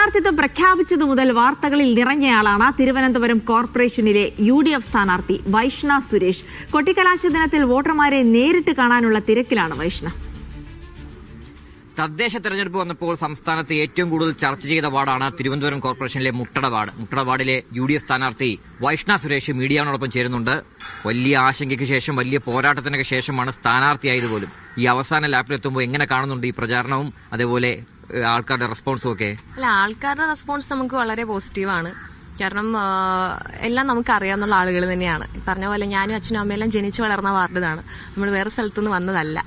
സ്ഥാനാർത്ഥിത്വം പ്രഖ്യാപിച്ചതു മുതൽ വാർത്തകളിൽ നിറഞ്ഞയാളാണ് തിരുവനന്തപുരം കോർപ്പറേഷനിലെ UDF സ്ഥാനാർത്ഥി വൈഷ്ണ സുരേഷ്. കൊട്ടിക്കലാശ ദിനത്തിൽ വോട്ടർമാരെ നേരിട്ട് കാണാനുള്ള തിരക്കിലാണ് വൈഷ്ണ. തദ്ദേശ തെരഞ്ഞെടുപ്പ് വന്നപ്പോൾ സംസ്ഥാനത്ത് ഏറ്റവും കൂടുതൽ ചർച്ച ചെയ്ത വാർഡാണ് തിരുവനന്തപുരം കോർപ്പറേഷനിലെ മുട്ടട വാർഡ്. മുട്ടട വാർഡിലെ UDF സ്ഥാനാർത്ഥി വൈഷ്ണ സുരേഷ് മീഡിയയോടൊപ്പം ചേരുന്നുണ്ട്. വലിയ ആശങ്കയ്ക്ക് ശേഷം, വലിയ പോരാട്ടത്തിനൊക്കെ ശേഷമാണ് സ്ഥാനാർത്ഥിയായത് പോലും. ഈ അവസാന ലാപ്പിലെത്തുമ്പോൾ എങ്ങനെ കാണുന്നുണ്ട് ഈ പ്രചാരണവും അതേപോലെ ആൾക്കാരുടെ റെസ്പോൺസും ഒക്കെ? ആൾക്കാരുടെ റെസ്പോൺസ് നമുക്ക് വളരെ പോസിറ്റീവാണ്. കാരണം എല്ലാം നമുക്ക് അറിയാവുന്ന ആളുകൾ തന്നെയാണ്. പറഞ്ഞ പോലെ ഞാനും അച്ഛനും അമ്മയെല്ലാം ജനിച്ചു വളർന്ന വാർഡിലാണ്, നമ്മൾ വേറെ സ്ഥലത്തുനിന്ന് വന്നതല്ല.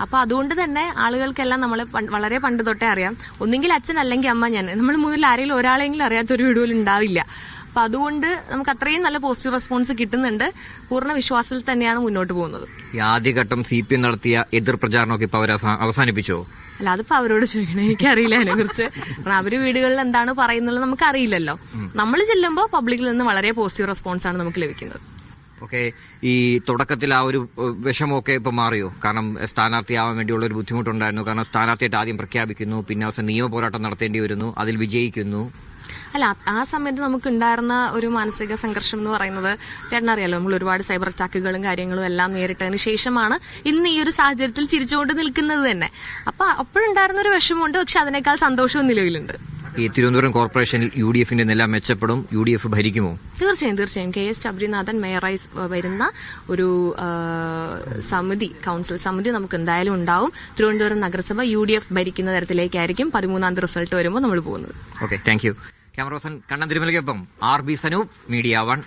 അപ്പൊ അതുകൊണ്ട് തന്നെ ആളുകൾക്കെല്ലാം നമ്മളെ വളരെ പണ്ട് തൊട്ടേ അറിയാം. ഒന്നെങ്കിൽ അച്ഛൻ അല്ലെങ്കിൽ അമ്മ, ഞാൻ നമ്മൾ മുതൽ ആരെങ്കിലും ഒരാളെങ്കിലും അറിയാത്തൊരു വീട് പോലും ഉണ്ടാവില്ല. അപ്പൊ അതുകൊണ്ട് നമുക്ക് അത്രയും നല്ല പോസിറ്റീവ് റെസ്പോൺസ് കിട്ടുന്നുണ്ട്. പൂർണ്ണ വിശ്വാസത്തിൽ തന്നെയാണ് മുന്നോട്ട് പോകുന്നത്. ഈ ആദ്യഘട്ടം CPM നടത്തിയ എതിർ പ്രചാരണമൊക്കെ ഇപ്പൊ അവർ അവസാനിപ്പിച്ചോ? അല്ല, അതിപ്പോ അവരോട് ചോദിക്കണം, എനിക്കറിയില്ല അതിനെ കുറിച്ച്. കാരണം അവര് വീടുകളിൽ എന്താണ് പറയുന്നത് നമുക്ക് അറിയില്ലല്ലോ. നമ്മൾ ചെല്ലുമ്പോൾ പബ്ലിക്കിൽ നിന്ന് വളരെ പോസിറ്റീവ് റെസ്പോൺസ് ആണ് നമുക്ക് ലഭിക്കുന്നത്. ഓക്കെ, ഈ തുടക്കത്തിൽ ആ ഒരു വിഷമമൊക്കെ ഇപ്പൊ മാറിയോ? കാരണം സ്ഥാനാർത്ഥിയാവാൻ വേണ്ടിയുള്ള ഒരു ബുദ്ധിമുട്ടുണ്ടായിരുന്നു. കാരണം സ്ഥാനാർത്ഥിയായിട്ട് ആദ്യം പ്രഖ്യാപിക്കുന്നു, പിന്നെ അവസാനം നിയമ പോരാട്ടം നടത്തേണ്ടി വരുന്നു, അതിൽ വിജയിക്കുന്നു. അല്ല, ആ സമയത്ത് നമുക്ക് ഉണ്ടായിരുന്ന ഒരു മാനസിക സംഘർഷം എന്ന് പറയുന്നത് ചേട്ടനറിയാലോ, നമ്മൾ ഒരുപാട് സൈബർ അറ്റാക്കുകളും കാര്യങ്ങളും എല്ലാം നേരിട്ടതിന് ശേഷമാണ് ഇന്ന് ഈ ഒരു സാഹചര്യത്തിൽ ചിരിച്ചുകൊണ്ട് നിൽക്കുന്നത് തന്നെ. അപ്പൊ അപ്പോഴുണ്ടായിരുന്ന ഒരു വിഷമമുണ്ട്, പക്ഷെ അതിനേക്കാൾ സന്തോഷവും നിലവിലുണ്ട്. ഈ തിരുവനന്തപുരം കോർപ്പറേഷനിൽ UDFന്റെ നില മെച്ചപ്പെടും, UDF ഭരിക്കുമോ? തീർച്ചയായും KS ശബരിനാഥൻ മേയറായി വരുന്ന ഒരു കൌൺസിൽ സമിതി നമുക്ക് എന്തായാലും ഉണ്ടാവും. തിരുവനന്തപുരം നഗരസഭ UDF ഭരിക്കുന്ന തരത്തിലേക്കായിരിക്കും 13ാം തീയതി റിസൾട്ട് വരുമ്പോൾ നമ്മൾ പോകുന്നത്. Okay, thank you. Camera person Kannan തിരുമലയ്ക്കൊപ്പം RB സനൂപ്, മീഡിയ 1.